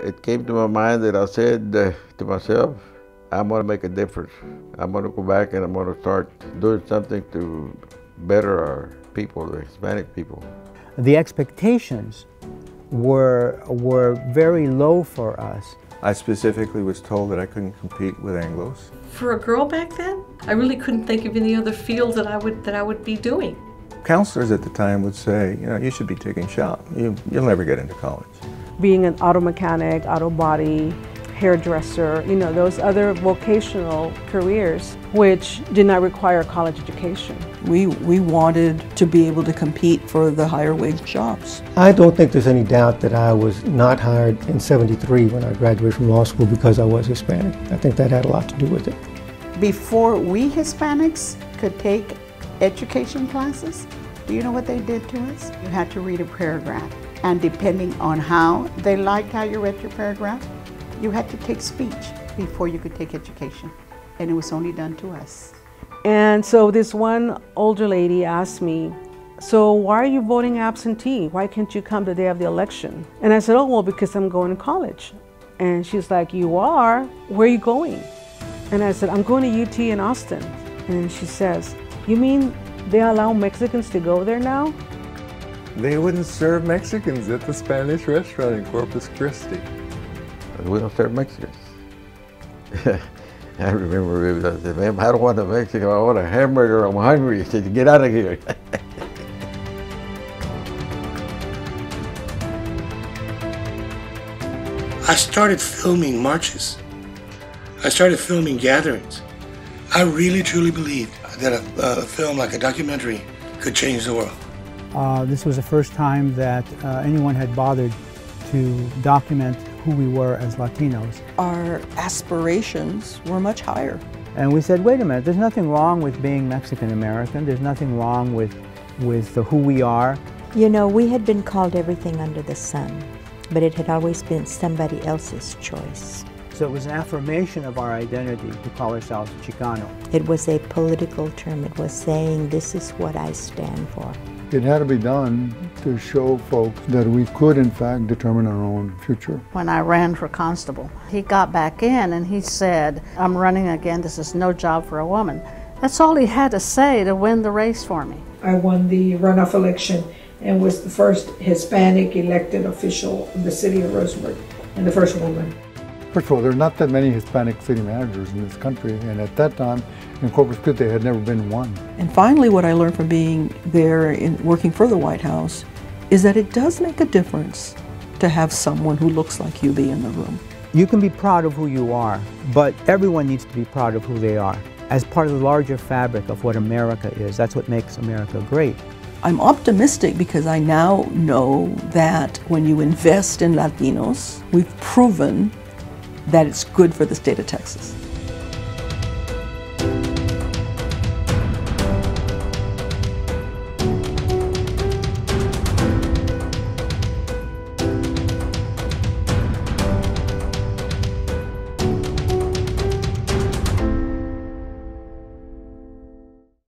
It came to my mind that I said to myself, I'm going to make a difference. I'm going to go back and I'm going to start doing something to better our people, the Hispanic people. The expectations were very low for us. I specifically was told that I couldn't compete with Anglos. For a girl back then, I really couldn't think of any other field that I would be doing. Counselors at the time would say, you know, you should be taking shop. You'll never get into college. Being an auto mechanic, auto body, hairdresser, you know, those other vocational careers which did not require college education. We wanted to be able to compete for the higher wage jobs. I don't think there's any doubt that I was not hired in '73 when I graduated from law school because I was Hispanic. I think that had a lot to do with it. Before we Hispanics could take education classes, do you know what they did to us? You had to read a paragraph, and depending on how they liked how you read your paragraph, you had to take speech before you could take education, and it was only done to us. And so this one older lady asked me, so why are you voting absentee? Why can't you come the day of the election? And I said, oh, well, because I'm going to college. And she's like, you are? Where are you going? And I said, I'm going to UT in Austin. And she says, you mean they allow Mexicans to go there now? They wouldn't serve Mexicans at the Spanish restaurant in Corpus Christi. We don't serve Mexicans. I remember I said, ma'am, I don't want a Mexican, I want a hamburger, I'm hungry. She said, get out of here. I started filming marches. I started filming gatherings. I really truly believed that a film like a documentary could change the world. This was the first time that anyone had bothered to document who we were as Latinos. Our aspirations were much higher. And we said, wait a minute, there's nothing wrong with being Mexican American. There's nothing wrong with who we are. You know, we had been called everything under the sun, but it had always been somebody else's choice. So it was an affirmation of our identity to call ourselves Chicano. It was a political term. It was saying, this is what I stand for. It had to be done to show folks that we could, in fact, determine our own future. When I ran for constable, he got back in and he said, I'm running again, this is no job for a woman. That's all he had to say to win the race for me. I won the runoff election and was the first Hispanic elected official of the city of Roseburg and the first woman. First of all, there are not that many Hispanic city managers in this country, and at that time, in Corpus Christi, there had never been one. And finally, what I learned from being there and working for the White House is that it does make a difference to have someone who looks like you be in the room. You can be proud of who you are, but everyone needs to be proud of who they are. As part of the larger fabric of what America is, that's what makes America great. I'm optimistic because I now know that when you invest in Latinos, we've proven that it's good for the state of Texas.